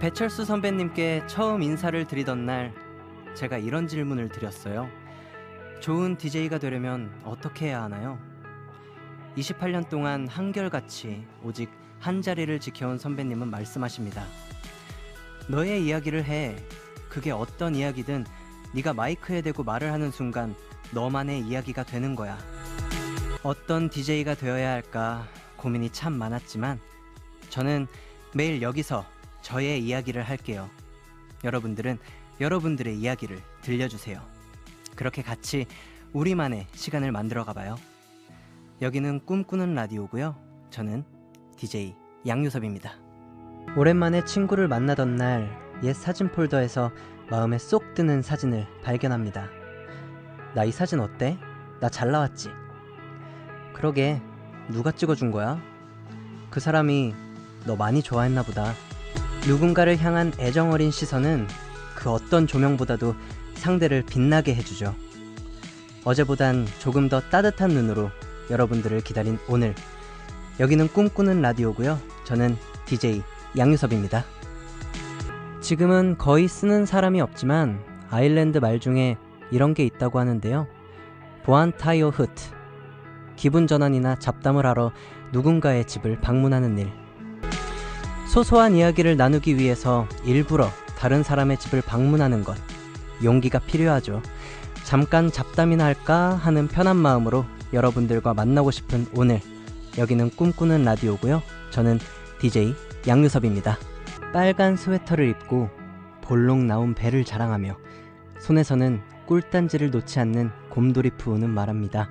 배철수 선배님께 처음 인사를 드리던 날 제가 이런 질문을 드렸어요. 좋은 DJ가 되려면 어떻게 해야 하나요? 28년 동안 한결같이 오직 한 자리를 지켜온 선배님은 말씀하십니다. 너의 이야기를 해. 그게 어떤 이야기든 네가 마이크에 대고 말을 하는 순간 너만의 이야기가 되는 거야. 어떤 DJ가 되어야 할까 고민이 참 많았지만 저는 매일 여기서 저의 이야기를 할게요. 여러분들은 여러분들의 이야기를 들려주세요. 그렇게 같이 우리만의 시간을 만들어가봐요. 여기는 꿈꾸는 라디오고요. 저는 DJ 양유섭입니다. 오랜만에 친구를 만나던 날 옛 사진 폴더에서 마음에 쏙 드는 사진을 발견합니다. 나 이 사진 어때? 나 잘 나왔지? 그러게, 누가 찍어준 거야? 그 사람이 너 많이 좋아했나 보다. 누군가를 향한 애정어린 시선은 그 어떤 조명보다도 상대를 빛나게 해주죠. 어제보단 조금 더 따뜻한 눈으로 여러분들을 기다린 오늘. 여기는 꿈꾸는 라디오고요. 저는 DJ 양유섭입니다. 지금은 거의 쓰는 사람이 없지만 아일랜드 말 중에 이런 게 있다고 하는데요. 보안타이어 흐트. 기분 전환이나 잡담을 하러 누군가의 집을 방문하는 일. 소소한 이야기를 나누기 위해서 일부러 다른 사람의 집을 방문하는 것. 용기가 필요하죠. 잠깐 잡담이나 할까 하는 편한 마음으로 여러분들과 만나고 싶은 오늘. 여기는 꿈꾸는 라디오고요. 저는 DJ 양유섭입니다. 빨간 스웨터를 입고 볼록 나온 배를 자랑하며 손에서는 꿀단지를 놓지 않는 곰돌이 푸우는 말합니다.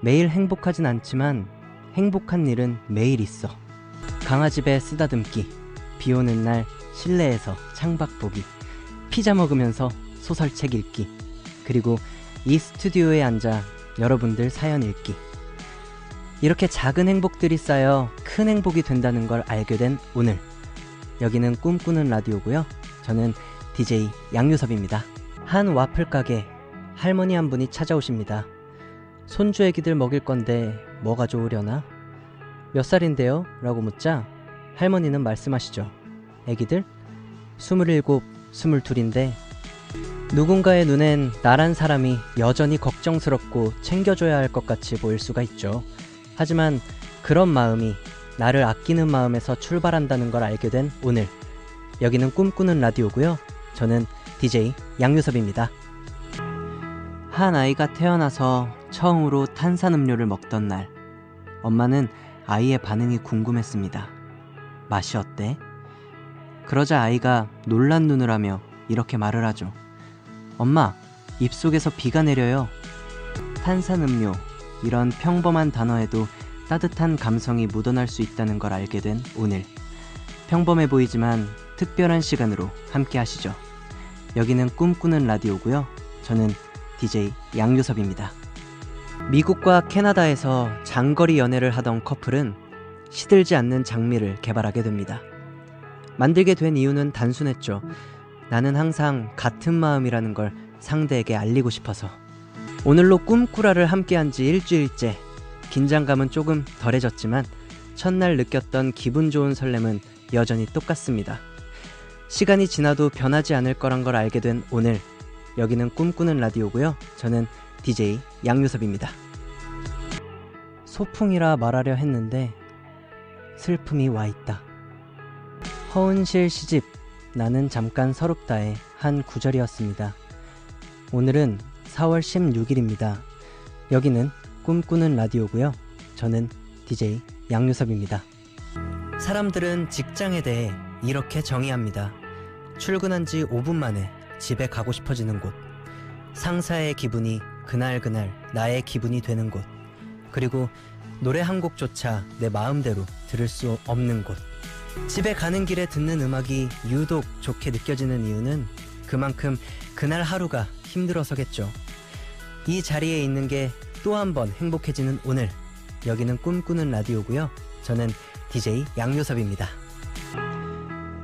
매일 행복하진 않지만 행복한 일은 매일 있어. 강아지 배 쓰다듬기, 비 오는 날 실내에서 창밖 보기, 피자 먹으면서 소설책 읽기, 그리고 이 스튜디오에 앉아 여러분들 사연 읽기. 이렇게 작은 행복들이 쌓여 큰 행복이 된다는 걸 알게 된 오늘. 여기는 꿈꾸는 라디오고요. 저는 DJ 양유섭입니다. 한 와플 가게, 할머니 한 분이 찾아오십니다. 손주 애기들 먹일 건데 뭐가 좋으려나? 몇 살인데요? 라고 묻자 할머니는 말씀하시죠. 애기들? 27, 22인데 누군가의 눈엔 나란 사람이 여전히 걱정스럽고 챙겨줘야 할 것 같이 보일 수가 있죠. 하지만 그런 마음이 나를 아끼는 마음에서 출발한다는 걸 알게 된 오늘. 여기는 꿈꾸는 라디오고요. 저는 DJ 양유섭입니다. 한 아이가 태어나서 처음으로 탄산음료를 먹던 날, 엄마는 아이의 반응이 궁금했습니다. 맛이 어때? 그러자 아이가 놀란 눈을 하며 이렇게 말을 하죠. 엄마, 입속에서 비가 내려요. 탄산음료, 이런 평범한 단어에도 따뜻한 감성이 묻어날 수 있다는 걸 알게 된 오늘. 평범해 보이지만 특별한 시간으로 함께 하시죠. 여기는 꿈꾸는 라디오고요. 저는 DJ 양유섭입니다. 미국과 캐나다에서 장거리 연애를 하던 커플은 시들지 않는 장미를 개발하게 됩니다. 만들게 된 이유는 단순했죠. 나는 항상 같은 마음이라는 걸 상대에게 알리고 싶어서. 오늘로 꿈꾸라를 함께한 지 일주일째. 긴장감은 조금 덜해졌지만 첫날 느꼈던 기분 좋은 설렘은 여전히 똑같습니다. 시간이 지나도 변하지 않을 거란 걸 알게 된 오늘. 여기는 꿈꾸는 라디오고요. 저는 DJ 양유섭입니다. 소풍이라 말하려 했는데 슬픔이 와있다. 허은실 시집 나는 잠깐 서럽다의 한 구절이었습니다. 오늘은 4월 16일입니다. 여기는 꿈꾸는 라디오고요. 저는 DJ 양유섭입니다. 사람들은 직장에 대해 이렇게 정의합니다. 출근한 지 5분 만에 집에 가고 싶어지는 곳. 상사의 기분이 그날 나의 기분이 되는 곳. 그리고 노래 한 곡조차 내 마음대로 들을 수 없는 곳. 집에 가는 길에 듣는 음악이 유독 좋게 느껴지는 이유는 그만큼 그날 하루가 힘들어서겠죠. 이 자리에 있는 게 또 한 번 행복해지는 오늘. 여기는 꿈꾸는 라디오고요. 저는 DJ 양유섭입니다.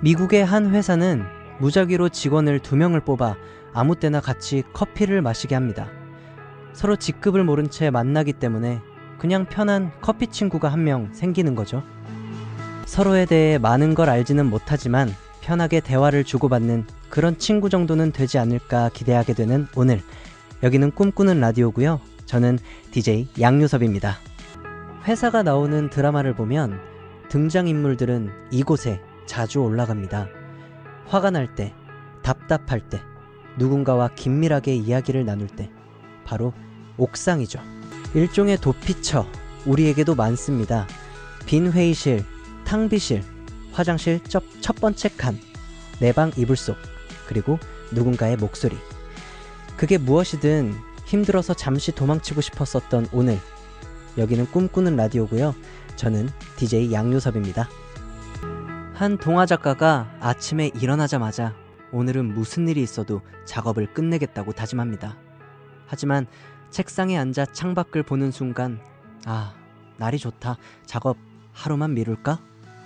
미국의 한 회사는 무작위로 직원을 2명을 뽑아 아무 때나 같이 커피를 마시게 합니다. 서로 직급을 모른 채 만나기 때문에 그냥 편한 커피 친구가 한 명 생기는 거죠. 서로에 대해 많은 걸 알지는 못하지만 편하게 대화를 주고받는 그런 친구 정도는 되지 않을까 기대하게 되는 오늘. 여기는 꿈꾸는 라디오고요. 저는 DJ 양요섭입니다. 회사가 나오는 드라마를 보면 등장인물들은 이곳에 자주 올라갑니다. 화가 날 때, 답답할 때, 누군가와 긴밀하게 이야기를 나눌 때, 바로 옥상이죠. 일종의 도피처, 우리에게도 많습니다. 빈 회의실, 탕비실, 화장실 첫 번째 칸, 내 방 이불 속, 그리고 누군가의 목소리. 그게 무엇이든 힘들어서 잠시 도망치고 싶었었던 오늘. 여기는 꿈꾸는 라디오고요. 저는 DJ 양요섭입니다. 한 동화 작가가 아침에 일어나자마자 오늘은 무슨 일이 있어도 작업을 끝내겠다고 다짐합니다. 하지만 책상에 앉아 창밖을 보는 순간, 아, 날이 좋다. 작업 하루만 미룰까?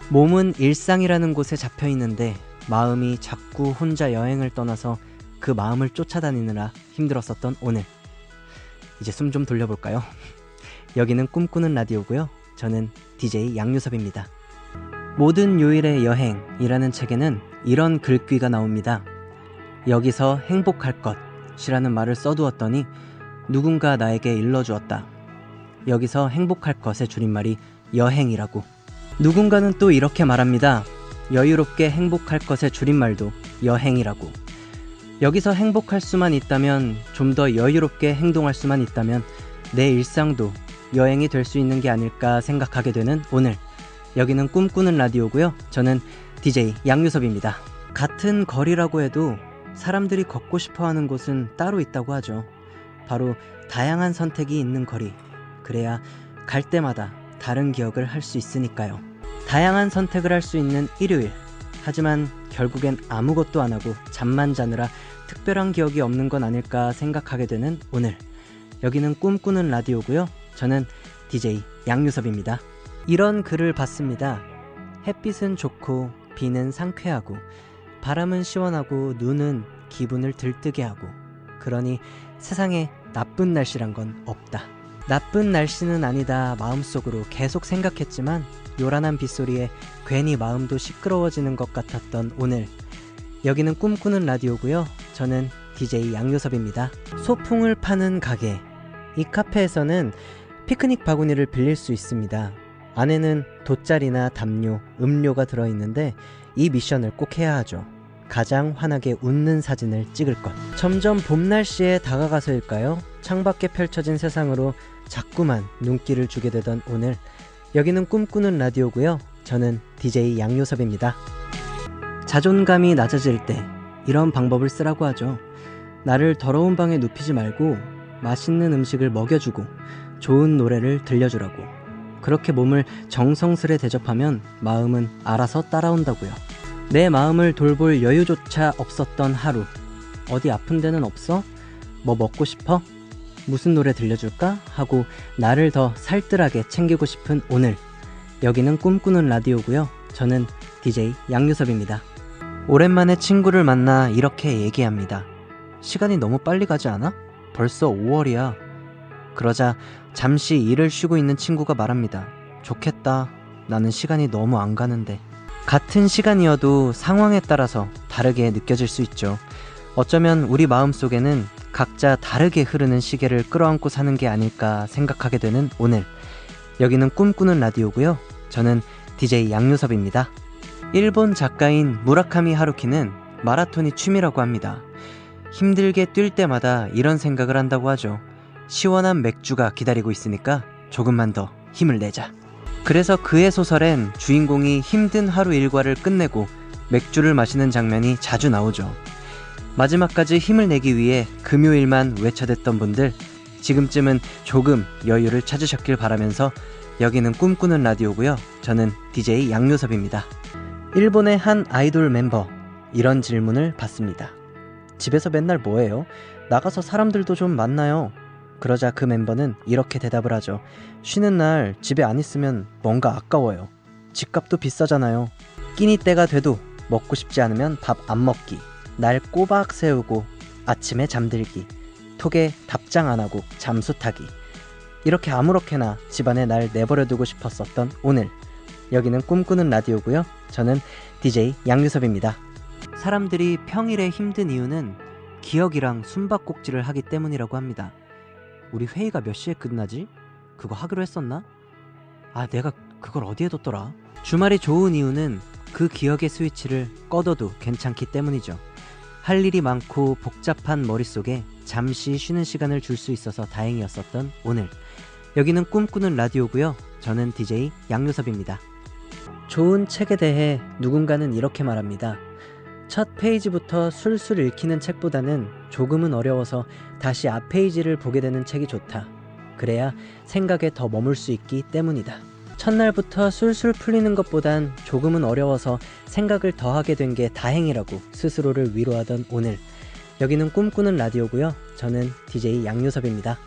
몸은 일상이라는 곳에 잡혀 있는데 마음이 자꾸 혼자 여행을 떠나서 그 마음을 쫓아다니느라 힘들었었던 오늘. 이제 숨 좀 돌려볼까요? 여기는 꿈꾸는 라디오고요. 저는 DJ 양요섭입니다. 모든 요일의 여행이라는 책에는 이런 글귀가 나옵니다. 여기서 행복할 것이라는 말을 써두었더니 누군가 나에게 일러주었다. 여기서 행복할 것의 줄임말이 여행이라고. 누군가는 또 이렇게 말합니다. 여유롭게 행복할 것의 줄임말도 여행이라고. 여기서 행복할 수만 있다면, 좀 더 여유롭게 행동할 수만 있다면 내 일상도 여행이 될 수 있는 게 아닐까 생각하게 되는 오늘. 여기는 꿈꾸는 라디오고요. 저는 DJ 양요섭입니다. 같은 거리라고 해도 사람들이 걷고 싶어하는 곳은 따로 있다고 하죠. 바로 다양한 선택이 있는 거리. 그래야 갈 때마다 다른 기억을 할 수 있으니까요. 다양한 선택을 할 수 있는 일요일. 하지만 결국엔 아무것도 안 하고 잠만 자느라 특별한 기억이 없는 건 아닐까 생각하게 되는 오늘. 여기는 꿈꾸는 라디오고요. 저는 DJ 양요섭입니다. 이런 글을 봤습니다. 햇빛은 좋고 비는 상쾌하고 바람은 시원하고 눈은 기분을 들뜨게 하고, 그러니 세상에 나쁜 날씨란 건 없다. 나쁜 날씨는 아니다 마음속으로 계속 생각했지만 요란한 빗소리에 괜히 마음도 시끄러워지는 것 같았던 오늘. 여기는 꿈꾸는 라디오고요. 저는 DJ 양요섭입니다. 소풍을 파는 가게. 이 카페에서는 피크닉 바구니를 빌릴 수 있습니다. 안에는 돗자리나 담요, 음료가 들어있는데 이 미션을 꼭 해야 하죠. 가장 환하게 웃는 사진을 찍을 것. 점점 봄 날씨에 다가가서일까요? 창밖에 펼쳐진 세상으로 자꾸만 눈길을 주게 되던 오늘. 여기는 꿈꾸는 라디오고요. 저는 DJ 양요섭입니다. 자존감이 낮아질 때 이런 방법을 쓰라고 하죠. 나를 더러운 방에 눕히지 말고 맛있는 음식을 먹여주고 좋은 노래를 들려주라고. 그렇게 몸을 정성스레 대접하면 마음은 알아서 따라온다고요. 내 마음을 돌볼 여유조차 없었던 하루. 어디 아픈 데는 없어? 뭐 먹고 싶어? 무슨 노래 들려줄까? 하고 나를 더 살뜰하게 챙기고 싶은 오늘. 여기는 꿈꾸는 라디오고요. 저는 DJ 양요섭입니다. 오랜만에 친구를 만나 이렇게 얘기합니다. 시간이 너무 빨리 가지 않아? 벌써 5월이야. 그러자 잠시 일을 쉬고 있는 친구가 말합니다. 좋겠다. 나는 시간이 너무 안 가는데. 같은 시간이어도 상황에 따라서 다르게 느껴질 수 있죠. 어쩌면 우리 마음속에는 각자 다르게 흐르는 시계를 끌어안고 사는 게 아닐까 생각하게 되는 오늘. 여기는 꿈꾸는 라디오고요. 저는 DJ 양요섭입니다. 일본 작가인 무라카미 하루키는 마라톤이 취미라고 합니다. 힘들게 뛸 때마다 이런 생각을 한다고 하죠. 시원한 맥주가 기다리고 있으니까 조금만 더 힘을 내자. 그래서 그의 소설엔 주인공이 힘든 하루 일과를 끝내고 맥주를 마시는 장면이 자주 나오죠. 마지막까지 힘을 내기 위해 금요일만 외쳐댔던 분들, 지금쯤은 조금 여유를 찾으셨길 바라면서 여기는 꿈꾸는 라디오고요. 저는 DJ 양요섭입니다. 일본의 한 아이돌 멤버, 이런 질문을 받습니다. 집에서 맨날 뭐해요? 나가서 사람들도 좀 만나요. 그러자 그 멤버는 이렇게 대답을 하죠. 쉬는 날 집에 안 있으면 뭔가 아까워요. 집값도 비싸잖아요. 끼니 때가 돼도 먹고 싶지 않으면 밥 안 먹기, 날 꼬박 세우고 아침에 잠들기, 톡에 답장 안 하고 잠수 타기. 이렇게 아무렇게나 집안에 날 내버려두고 싶었었던 오늘. 여기는 꿈꾸는 라디오고요. 저는 DJ 양요섭입니다. 사람들이 평일에 힘든 이유는 기억이랑 숨바꼭질을 하기 때문이라고 합니다. 우리 회의가 몇 시에 끝나지? 그거 하기로 했었나? 아, 내가 그걸 어디에 뒀더라? 주말이 좋은 이유는 그 기억의 스위치를 꺼둬도 괜찮기 때문이죠. 할 일이 많고 복잡한 머릿속에 잠시 쉬는 시간을 줄 수 있어서 다행이었었던 오늘. 여기는 꿈꾸는 라디오고요. 저는 DJ 양요섭입니다. 좋은 책에 대해 누군가는 이렇게 말합니다. 첫 페이지부터 술술 읽히는 책보다는 조금은 어려워서 다시 앞 페이지를 보게 되는 책이 좋다. 그래야 생각에 더 머물 수 있기 때문이다. 첫날부터 술술 풀리는 것보단 조금은 어려워서 생각을 더 하게 된 게 다행이라고 스스로를 위로하던 오늘. 여기는 꿈꾸는 라디오고요. 저는 DJ 양요섭입니다.